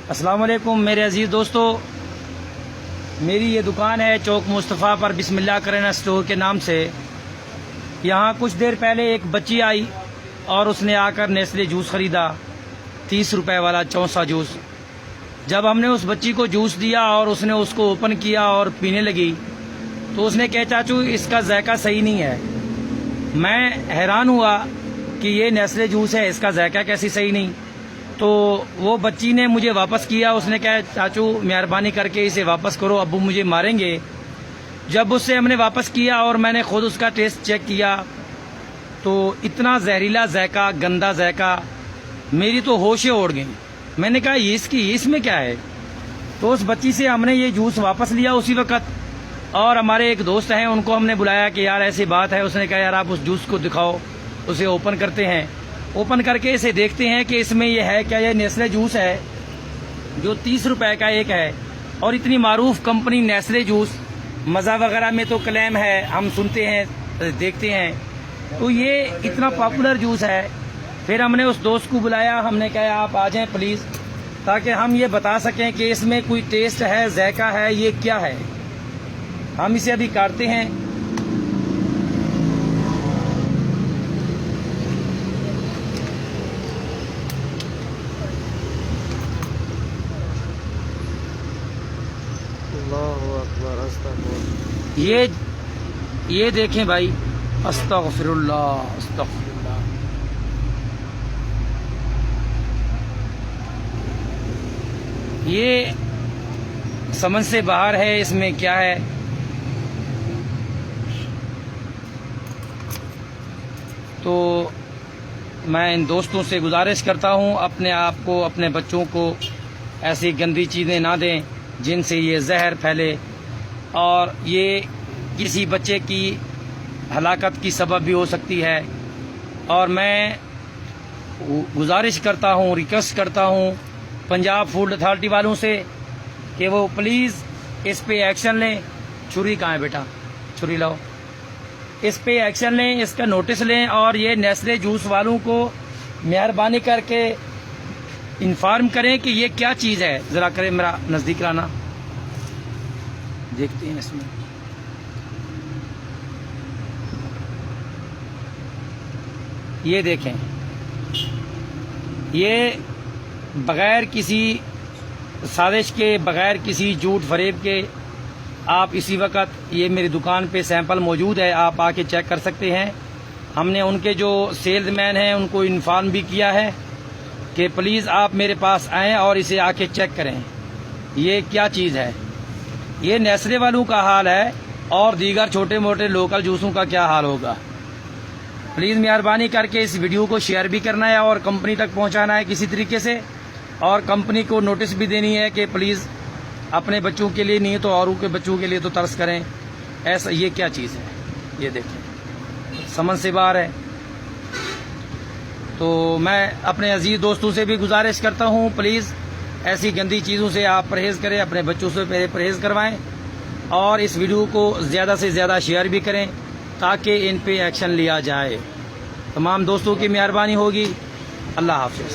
अस्सलाम वालेकुम मेरे अजीज़ दोस्तों, मेरी ये दुकान है चौक मुस्तफ़ा पर बिस्मिल्लाह किराना स्टोर के नाम से। यहाँ कुछ देर पहले एक बच्ची आई और उसने आकर नेस्ले जूस ख़रीदा, 30 रुपए वाला चौंसा जूस। जब हमने उस बच्ची को जूस दिया और उसने उसको ओपन किया और पीने लगी तो उसने कहा चाचू इसका जायका सही नहीं है। मैं हैरान हुआ कि ये नेस्ले जूस है, इसका जायका कैसी सही नहीं। तो वो बच्ची ने मुझे वापस किया, उसने कहा चाचू मेहरबानी करके इसे वापस करो, अब्बू मुझे मारेंगे। जब उससे हमने वापस किया और मैंने खुद उसका टेस्ट चेक किया तो इतना जहरीला जायका, गंदा जायका, मेरी तो होशें उड़ गई। मैंने कहा इसमें क्या है। तो उस बच्ची से हमने ये जूस वापस लिया उसी वक्त, और हमारे एक दोस्त हैं उनको हमने बुलाया कि यार ऐसी बात है। उसने कहा यार आप उस जूस को दिखाओ, उसे ओपन करते हैं। ओपन करके इसे देखते हैं कि इसमें ये है क्या। ये नेस्ले जूस है जो 30 रुपए का एक है, और इतनी मारूफ कंपनी नेस्ले जूस, मज़ा वगैरह में तो क्लेम है, हम सुनते हैं देखते हैं, तो ये इतना पॉपुलर जूस है। फिर हमने उस दोस्त को बुलाया, हमने कहा आप आ जाएं प्लीज़, ताकि हम ये बता सकें कि इसमें कोई टेस्ट है, जायका है, ये क्या है। हम इसे अभी काटते हैं। अल्लाहु अकबर, अस्तगफुरुल्लाह। ये देखें भाई, अस्तगफिरुल्लाह अस्तगफिरुल्लाह। ये समझ से बाहर है, इसमें क्या है। तो मैं इन दोस्तों से गुजारिश करता हूँ अपने आप को, अपने बच्चों को ऐसी गंदी चीज़ें ना दें जिनसे ये जहर फैले और ये किसी बच्चे की हलाकत की सबब भी हो सकती है। और मैं गुजारिश करता हूँ, रिक्वेस्ट करता हूँ पंजाब फूड अथॉरिटी वालों से कि वो प्लीज़ इस पे एक्शन लें। छुरी कहाँ है बेटा, छुरी लाओ। इस पे एक्शन लें, इसका नोटिस लें, और ये नेस्ले जूस वालों को मेहरबानी करके इन्फॉर्म करें कि ये क्या चीज़ है। ज़रा करें मेरा नज़दीक लाना, देखते हैं इसमें। ये देखें, ये बगैर किसी साजिश के, बगैर किसी झूठ फरेब के, आप इसी वक्त ये मेरी दुकान पे सैंपल मौजूद है, आप आके चेक कर सकते हैं। हमने उनके जो सेल्समैन हैं उनको इन्फॉर्म भी किया है कि प्लीज़ आप मेरे पास आएँ और इसे आके चेक करें ये क्या चीज़ है। ये नेस्ले वालों का हाल है, और दीगर छोटे मोटे लोकल जूसों का क्या हाल होगा। प्लीज़ मेहरबानी करके इस वीडियो को शेयर भी करना है और कंपनी तक पहुंचाना है किसी तरीके से, और कंपनी को नोटिस भी देनी है कि प्लीज़ अपने बच्चों के लिए नहीं तो औरों के बच्चों के लिए तो तरस करें। ऐसा ये क्या चीज़ है, ये देखें, समझ से बाहर है। तो मैं अपने अजीज़ दोस्तों से भी गुजारिश करता हूँ प्लीज़ ऐसी गंदी चीज़ों से आप परहेज़ करें, अपने बच्चों से परहेज़ करवाएं, और इस वीडियो को ज़्यादा से ज़्यादा शेयर भी करें ताकि इन पे एक्शन लिया जाए। तमाम दोस्तों की मेहरबानी होगी। अल्लाह हाफ़िज़।